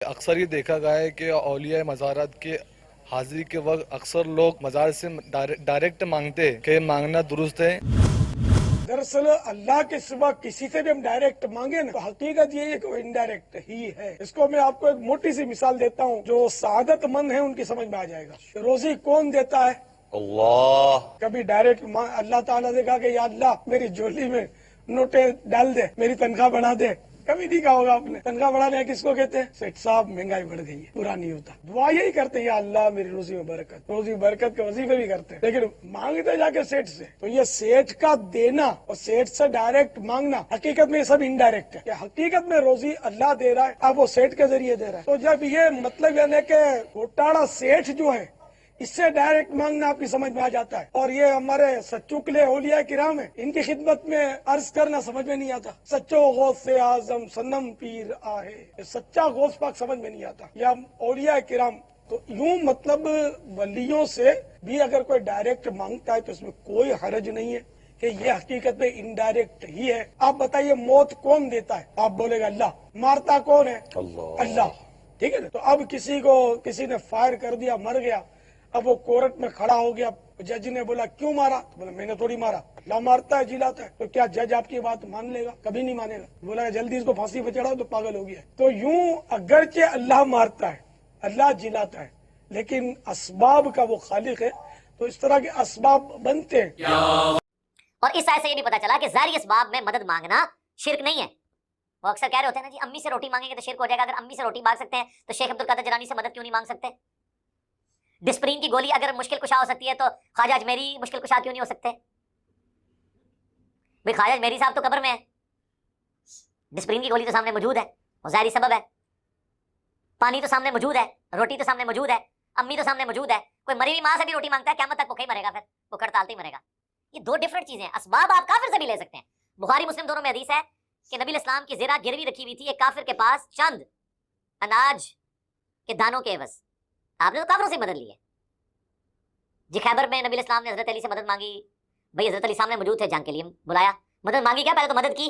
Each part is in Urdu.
اکثر یہ دیکھا گیا ہے کہ اولیاء مزارات کے حاضری کے وقت اکثر لوگ مزار سے ڈائریکٹ مانگتے ہیں کہ یہ مانگنا درست ہے؟ دراصل اللہ کے سوا کسی سے بھی ہم ڈائریکٹ مانگے نا تو حقیقت یہ ہے کہ وہ انڈائریکٹ ہی ہے. اس کو میں آپ کو ایک موٹی سی مثال دیتا ہوں جو سعادت مند ہے ان کی سمجھ میں آ جائے گا. روزی کون دیتا ہے؟ اللہ. کبھی ڈائریکٹ اللہ تعالیٰ سے کہا کہ یا اللہ میری جھولی میں نوٹیں ڈال دے, میری تنخواہ بڑھا دے؟ کبھی نہیں کہا ہوگا آپ نے. تنخواہ بڑھانے کس کو کہتے ہیں؟ سیٹ صاحب مہنگائی بڑھ گئی ہے, برا نہیں ہوتا. دعا یہی کرتے ہیں یا اللہ میری روزی میں برکت, روزی برکت کے وظیفے بھی کرتے ہیں, لیکن مانگتے جا کے سیٹ سے. تو یہ سیٹ کا دینا اور سیٹ سے ڈائریکٹ مانگنا حقیقت میں یہ سب انڈائریکٹ ہے. کہ حقیقت میں روزی اللہ دے رہا ہے, اب وہ سیٹ کے ذریعے دے رہا ہے. تو جب یہ مطلب یعنی کہ گھوٹالا سیٹ جو ہے اس سے ڈائریکٹ مانگنا آپ کی سمجھ میں آ جاتا ہے. اور یہ ہمارے سچو کے لیے اولیاء کرام ہیں, ان کی خدمت میں عرض کرنا سمجھ میں نہیں آتا. سچو غوث سے اعظم صنم پیر آہے, سچا غوث پاک سمجھ میں نہیں آتا. یا اولیاء کرام تو یوں مطلب ولیوں سے بھی اگر کوئی ڈائریکٹ مانگتا ہے تو اس میں کوئی حرج نہیں ہے کہ یہ حقیقت میں انڈائریکٹ ہی ہے. آپ بتائیے موت کون دیتا ہے؟ آپ بولے گا اللہ. مارتا کون ہے؟ اللہ. ٹھیک ہے نا. تو اب کسی نے فائر کر دیا, مر گیا, اب وہ کورٹ میں کھڑا ہو گیا, جج نے بولا کیوں مارا؟ تو بولا میں نے تھوڑی مارا, اللہ مارتا ہے جلاتا ہے. تو کیا جج آپ کی بات مان لے گا؟ کبھی نہیں مانے گا. بولا جلدی اس کو پھانسی پہ چڑھاؤ تو پاگل ہو گیا. تو یوں اگرچہ اللہ مارتا ہے, اللہ جلاتا ہے, لیکن اسباب کا وہ خالق ہے, تو اس طرح کے اسباب بنتے ہیں. اور اس آیت سے یہ بھی پتا چلا کہ ظاہری اسباب میں مدد مانگنا شرک نہیں ہے. وہ اکثر کہہ رہے ہوتے ہیں نا جی امی سے روٹی مانگیں گے تو شرک ہو جائے گا. اگر امی سے روٹی مانگ سکتے ہیں تو شیخ عبد القادر جیلانی سے مدد کیوں نہیں مانگ سکتے؟ ڈسپرین کی گولی اگر مشکل کشا ہو سکتی ہے تو خواجہ اجمیری مشکل کشا کیوں نہیں ہو سکتے؟ بھئی خواجہ اجمیری صاحب تو قبر میں ہے, ڈسپرین کی گولی تو سامنے موجود ہے, وہ ظاہری سبب ہے. پانی تو سامنے موجود ہے, روٹی تو سامنے موجود ہے, امی تو سامنے موجود ہے. کوئی مری ہوئی ماں سے بھی روٹی مانگتا ہے قیامت تک بھوکا ہی مرے گا, پھر وہ کڑتالتے ہی مرے گا. یہ دو ڈفرنٹ چیزیں ہیں. اسباب آپ کافر سے بھی لے سکتے ہیں. بخاری مسلم دونوں میں حدیث ہے کہ نبی اسلام کی زیرہ گروی رکھی ہوئی تھی ایک کافر کے پاس چند اناج کے دانوں کے عوض. آپ نے تو کافروں سے مدد لی ہے. جی خیبر میں نبی اسلام نے حضرت علی سے مدد مانگی. بھئی حضرت علی سامنے موجود تھے, جنگ کے لیے بلایا, مدد مانگی کیا؟ پہلے تو مدد کی,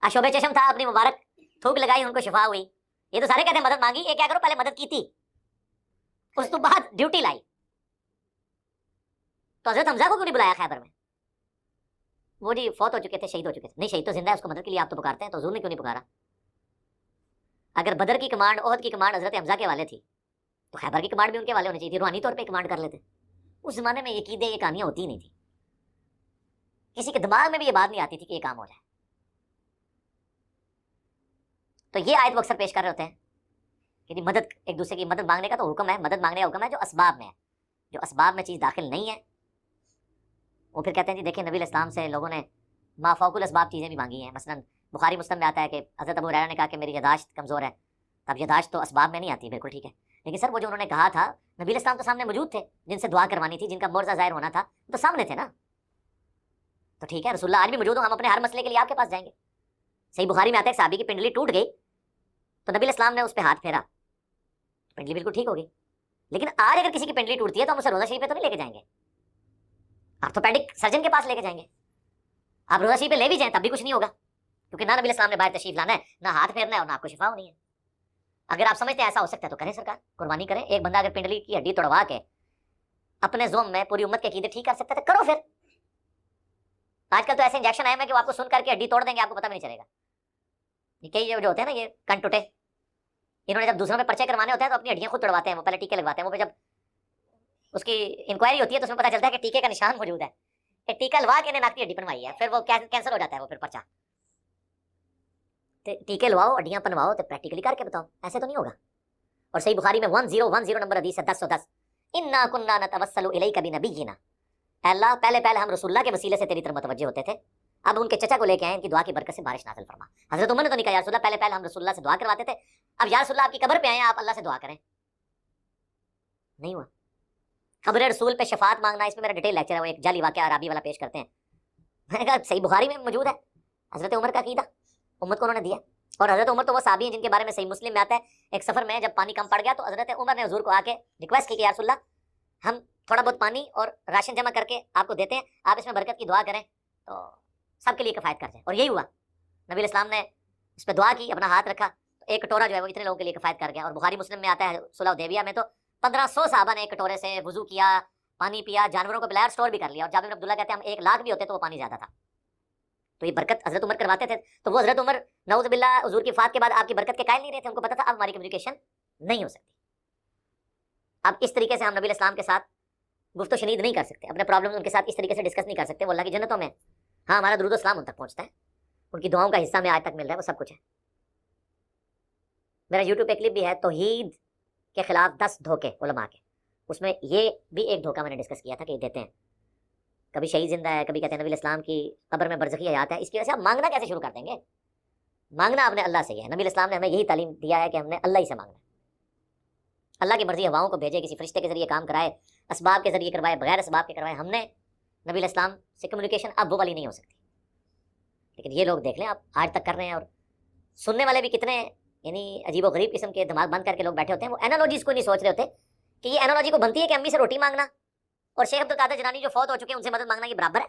شعبہ چشم تھا, اپنی مبارک تھوک لگائی, ان کو شفا ہوئی. یہ تو سارے کہتے ہیں مدد مانگی, یہ کیا کرو پہلے مدد کی تھی, اس تو بعد ڈیوٹی لائی. تو حضرت حمزہ کو کیوں نہیں بلایا خیبر میں؟ وہ جی فوت ہو چکے تھے, شہید ہو چکے تھے. نہیں شہید تو زندہ ہے, اس کو مدد کے لیے آپ تو پکارتے ہیں, تو حضور نے کیوں نہیں پکارا؟ اگر بدر کی کمانڈ, احد کی کمانڈ حضرت حمزہ کے والے تھی تو خیبر کی کمانڈ بھی ان کے والے ہونے چاہیے تھی, روحانی طور پہ کمانڈ کر لیتے. اس زمانے میں یہ عقیدے, یہ کہانیاں ہوتی ہی نہیں تھی. کسی کے دماغ میں بھی یہ بات نہیں آتی تھی کہ یہ کام ہو جائے. تو یہ آیت وہ اکثر پیش کر رہے ہوتے ہیں کہ جی مدد, ایک دوسرے کی مدد مانگنے کا تو حکم ہے, مدد مانگنے کا حکم ہے جو اسباب میں ہے. جو اسباب میں چیز داخل نہیں ہے وہ پھر کہتے ہیں جی دیکھیں نبی اسلام سے لوگوں نے ما فوق الاسباب چیزیں بھی مانگی ہیں. مثلا بخاری مسلم میں آتا ہے کہ حضرت ابو ہریرہ نے کہا کہ میری یاداشت کمزور ہے. اب یاداشت تو اسباب میں نہیں آتی, بالکل ٹھیک ہے, لیکن سر وہ جو انہوں نے کہا تھا, نبی اسلام تو سامنے موجود تھے, جن سے دعا کروانی تھی, جن کا معجزہ ظاہر ہونا تھا, تو سامنے تھے نا. تو ٹھیک ہے, رسول اللہ آج بھی موجود ہوں, ہم اپنے ہر مسئلے کے لیے آپ کے پاس جائیں گے. صحیح بخاری میں آتا ہے کہ صحابی کی پنڈلی ٹوٹ گئی تو نبی اسلام نے اس پہ ہاتھ پھیرا, پنڈلی بالکل ٹھیک ہوگی. لیکن آج اگر کسی کی پنڈلی ٹوٹتی ہے تو ہم اسے روزہ شریف پہ تو نہیں لے کے جائیں گے, آرتھوپیڈک سرجن کے پاس لے کے جائیں گے. آپ روزہ شریف پہ لے بھی جائیں تب بھی کچھ نہیں ہوگا, کیونکہ نہ نبی اسلام نے باہر تشریف لانا ہے, نہ ہاتھ پھیرنا ہے, اور نہ آپ کو شفا ہونی ہے. اگر آپ سمجھتے ہیں ایسا ہو سکتا ہے تو کریں سرکار, قربانی کریں. ایک بندہ اگر پنڈلی کی ہڈی توڑوا کے اپنے زوم میں پوری امت کے عقیدے ٹھیک کر سکتا ہے تو کرو. پھر آج کل تو ایسے انجیکشن آئے ہیں کہ وہ آپ کو سن کر کے ہڈی توڑ دیں گے, آپ کو پتہ بھی نہیں چلے گا. یہ کئی جو ہوتے ہیں نا یہ کن ٹوٹے, انہوں نے جب دوسروں پہ پرچے کروانے ہوتے ہیں تو اپنی ہڈیاں خود توڑواتے ہیں, وہ پہلے ٹیکے لگواتے ہیں. وہ پہ جب اس کی انکوائری ہوتی ہے تو اس میں پتہ چلتا ہے کہ ٹیکے کا نشان موجود ہے, کہ ٹیکا لوا کے انہیں ناک کی ہڈی بنوائی ہے, پھر وہ کینسل ہو جاتا ہے وہ پھر پرچہ. ٹیکے لواؤ, ہڈیاں بنواؤ, تو پریکٹیکلی کر کے بتاؤ, ایسے تو نہیں ہوگا. اور صحیح بخاری میں 1010 نمبر حدیث ہے 1010, انا کنا نتوسل الیک بنبینا, اے اللہ پہلے ہم رسول اللہ کے وسیلے سے تیری طرف متوجہ ہوتے تھے, اب ان کے چچا کو لے کے آئے, ان کی دعا کی برکت سے بارش نازل فرما. حضرت عمر نے تو نہیں کہا یا رسول اللہ پہلے ہم رسول اللہ سے دعا کرواتے تھے, اب یا رسول اللہ آپ کی قبر پہ آئے ہیں, آپ اللہ سے دعا کریں. نہیں ہوا. قبر رسول پہ شفاعت مانگنا, اس میں میرا ڈیٹیل لیکچر ہے, وہ ایک جعلی واقعہ عربی والا پیش کرتے ہیں. میں نے کہا صحیح بخاری میں موجود ہے حضرت عمر کا عقیدہ, امت کو انہوں نے دیا. اور حضرت عمر تو وہ صحابی ہیں جن کے بارے میں صحیح مسلم میں آتا ہے, ایک سفر میں جب پانی کم پڑ گیا تو حضرت عمر نے حضور کو آ کے ریکویسٹ کی کہ یا رسول اللہ ہم تھوڑا بہت پانی اور راشن جمع کر کے آپ کو دیتے ہیں, آپ اس میں برکت کی دعا کریں تو سب کے لیے کفایت کر جائے. اور یہی ہوا, نبی اسلام نے اس پہ دعا کی, اپنا ہاتھ رکھا, ایک کٹورا جو ہے وہ اتنے لوگوں کے لیے کفایت کر گیا. اور بخاری مسلم میں آتا ہے صلح حدیبیہ میں تو 1500 صحابہ نے ایک کٹورے سے وضو کیا, پانی پیا, جانوروں کو پلایا, اسٹور بھی کر لیا. اور جابر بن عبداللہ کہتے ہیں ہم 1 لاکھ بھی ہوتے تو وہ پانی زیادہ تھا. تو یہ برکت حضرت عمر کرواتے تھے. تو وہ حضرت عمر نعوذ باللہ حضور کی وفات کے بعد آپ کی برکت کے قائل نہیں رہے تھے. ان کو پتا تھا اب ہماری کمیونیکیشن نہیں ہو سکتی. اب اس طریقے سے ہم نبی الاسلام کے ساتھ گفت و شنید نہیں کر سکتے, اپنے پرابلم ان کے ساتھ اس طریقے سے ڈسکس نہیں کر سکتے. وہ اللہ کی جنتوں میں. ہاں ہمارا درود و سلام ان تک پہنچتا ہے, ان کی دعاؤں کا حصہ میں آج تک مل رہا ہے, وہ سب کچھ ہے. میرا یوٹیوب پہ کلپ بھی ہے توحید کے خلاف 10 دھوکے علماء کے. اس میں یہ بھی ایک دھوکہ میں نے ڈسکس کیا تھا کہ یہ دیتے ہیں کبھی شہید زندہ ہے, کبھی کہتے ہیں نبی الاسلام کی قبر میں برزخی حیات ہے. اس کی وجہ سے آپ مانگنا کیسے شروع کر دیں گے؟ مانگنا آپ نے اللہ سے ہی ہے. نبی الاسلام نے ہمیں یہی تعلیم دیا ہے کہ ہم نے اللہ ہی سے مانگنا ہے. اللہ کی مرضی ہواؤں کو بھیجے, کسی فرشتے کے ذریعے کام کرائے, اسباب کے ذریعے کروائے, بغیر اسباب کے کروائے. ہم نے نبی الاسلام سے کمیونیکیشن اب وہ والی نہیں ہو سکتی. لیکن یہ لوگ دیکھ لیں آپ آج تک کر رہے ہیں. اور سننے والے بھی کتنے یعنی عجیب و غریب قسم کے دماغ بند کر کے لوگ بیٹھے ہوتے ہیں. وہ اینالوجیز کو نہیں سوچ رہے ہوتے کہ یہ اینالوجی کو بنتی ہے کہ امی سے روٹی مانگنا اور شیخ عبدالقادر جیلانی جو فوت ہو چکے ہیں ان سے مدد مانگنا یہ برابر ہے.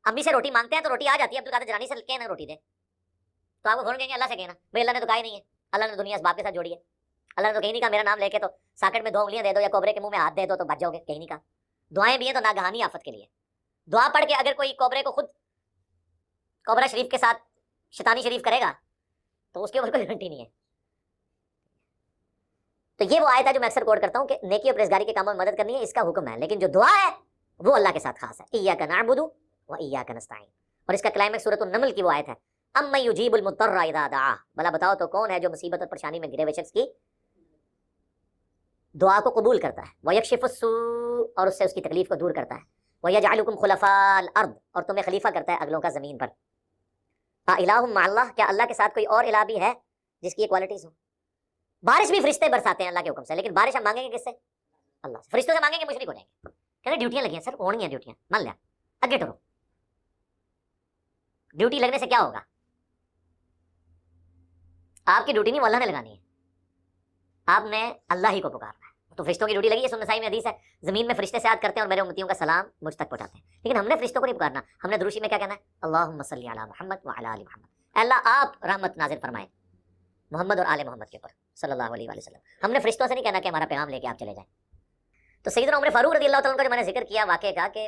امی سے روٹی مانگتے ہیں تو روٹی آ جاتی ہے, عبدالقادر جیلانی سے کہنا روٹی دے تو آپ کو فوراً کہیں گے اللہ سے کہنا. بھائی اللہ نے تو کہا ہی نہیں ہے, اللہ نے دنیا اسباب کے ساتھ جوڑی ہے. اللہ نے تو کہیں نہیں کہا میرا نام لے کے تو ساکٹ میں 2 انگلیاں دے دو یا کوبرے کے منہ میں ہاتھ دے دو تو بچ جاؤ گے, کہیں نہیں کہا. دعائیں بھی ہیں تو ناگہانی آفت کے لیے. دعا پڑھ کے اگر کوئی کوبرے کو خود کوبرا شریف کے ساتھ شیطانی شریف کرے گا تو اس کے اوپر کوئی گارنٹی نہیں ہے. تو یہ وہ آیت ہے جو میں اکثر کوٹ کرتا ہوں کہ نیکی اور پرہیزگاری کے کاموں میں مدد کرنی ہے, اس کا حکم ہے. لیکن جو دعا ہے وہ اللہ کے ساتھ خاص ہے. ایاک نعبد و ایاک نستعین. اور اس کا کلائمیکس سورۃ النمل کی وہ آیت ہے امن یجیب المضطر اذا دعا. بھلا بتاؤ تو کون ہے جو مصیبت اور پریشانی میں گرے ہوئے شخص کی دعا کو قبول کرتا ہے. ویکشف السوء, اور اس سے اس کی تکلیف کو دور کرتا ہے. ویجعلکم خلفاء الارض, اور تمہیں خلیفہ کرتا ہے اگلوں کا زمین پر. الہ مع اللہ, کیا اللہ کے ساتھ کوئی اور الہ بھی ہے جس کی یہ کوالٹیز ہوں؟ بارش بھی فرشتے برساتے ہیں اللہ کے حکم سے, لیکن بارش ہم مانگیں گے کس سے؟ اللہ سے. فرشتوں سے مانگیں گے مشرک ہو جائیں گے. کہتے ڈیوٹیاں لگی ہیں سر, ہونی ہیں ڈیوٹیاں, مان لیا اگے ٹرو. ڈیوٹی لگنے سے کیا ہوگا؟ آپ کی ڈیوٹی نہیں, وہ اللہ نے لگانی ہے. آپ نے اللہ ہی کو پکارنا ہے. تو فرشتوں کی ڈیوٹی لگی ہے. سنن نسائی میں حدیث ہے زمین میں فرشتے سے یاد کرتے ہیں اور میرے امتیوں کا سلام مجھ تک پہنچاتے ہیں. لیکن ہم نے فرشتوں کو نہیں پکارنا. ہم نے دروشی میں کیا کہنا ہے؟ اللہم صلی علی محمد وعلی آل محمد. اللہ آپ رحمت نازل فرمائیں محمد اور آل محمد کے اوپر صلی اللہ علیہ وآلہ وسلم. ہم نے فرشتوں سے نہیں کہنا کہ ہمارا پیغام لے کے آپ چلے جائیں. تو سیدنا عمر فاروق رضی اللہ تعالیٰ عنہ کا جو میں نے ذکر کیا واقعے کا, کہ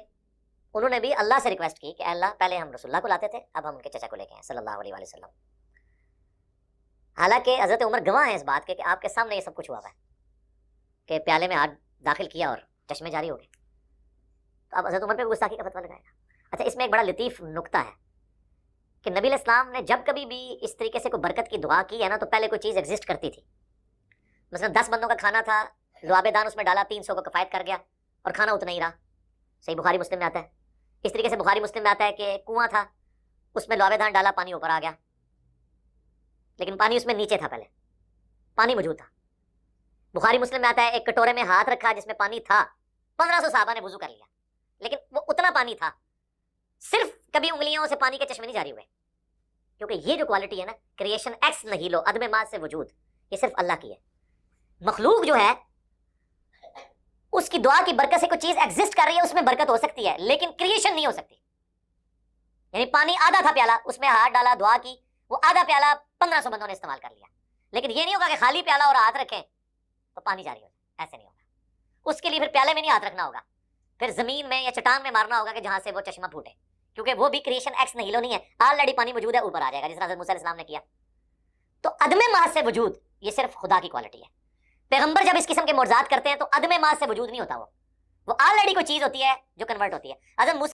انہوں نے بھی اللہ سے ریکویسٹ کی کہ اے اللہ پہلے ہم رسول اللہ کو لاتے تھے, اب ہم ان کے چچا کو لے کے ہیں صلی اللہ علیہ وآلہ وسلم. حالانکہ حضرت عمر گواہ ہیں اس بات کے کہ آپ کے سامنے یہ سب کچھ ہوا ہے کہ پیالے میں ہاتھ داخل کیا اور چشمے جاری ہو گئے. تو اب حضرت عمر پہ گستاخی کا فتویٰ لگائے گا. اچھا, اس میں ایک بڑا لطیف نکتہ ہے کہ نبی علیہ السلام نے جب کبھی بھی اس طریقے سے کوئی برکت کی دعا کی ہے نا, تو پہلے کوئی چیز ایگزسٹ کرتی تھی. مثلا 10 بندوں کا کھانا تھا, لعاب دان اس میں ڈالا, 300 کو کفایت کر گیا اور کھانا اتنا ہی رہا. صحیح بخاری مسلم میں آتا ہے. اس طریقے سے بخاری مسلم میں آتا ہے کہ کنواں تھا, اس میں لعاب دان ڈالا, پانی اوپر آ گیا, لیکن پانی اس میں نیچے تھا, پہلے پانی موجود تھا. بخاری مسلم میں آتا ہے ایک کٹورے میں ہاتھ رکھا جس میں پانی تھا, 1500 صحابہ نے وضو کر لیا, لیکن وہ اتنا پانی تھا, صرف کبھی انگلیوں سے پانی کے چشمے نہیں جاری ہوئے. کیونکہ یہ جو کوالٹی ہے نا, کریشن ایکس نہیں لو, عدم ماں سے وجود, یہ صرف اللہ کی ہے. مخلوق جو ہے اس کی دعا کی برکت سے کوئی چیز ایگزسٹ کر رہی ہے, اس میں برکت ہو سکتی ہے, لیکن کریشن نہیں ہو سکتی. یعنی پانی آدھا تھا پیالہ, اس میں ہاتھ ڈالا, دعا کی, وہ آدھا پیالہ 1500 بندوں نے استعمال کر لیا. لیکن یہ نہیں ہوگا کہ خالی پیالہ اور ہاتھ رکھیں تو پانی جاری ہو جائے, ایسے نہیں ہوگا. اس کے لیے پھر پیالے میں نہیں ہاتھ رکھنا ہوگا, پھر زمین میں یا چٹان میں مارنا ہوگا کہ جہاں سے وہ چشمہ پھوٹے, کیونکہ وہ بھی کریشن ایکس نہیں لو نہیں ہے, آلریڈی پانی موجود ہے, اوپر آ جائے گا, جس طرح حضرت موسیٰ علیہ السلام نے کیا. تو عدم محض سے وجود یہ صرف خدا کی کوالٹی ہے. پیغمبر جب اس قسم کے معجزات کرتے ہیں تو عدم محض سے وجود نہیں ہوتا, وہ آلریڈی کوئی چیز ہوتی ہے جو کنورٹ ہوتی ہے. حضرت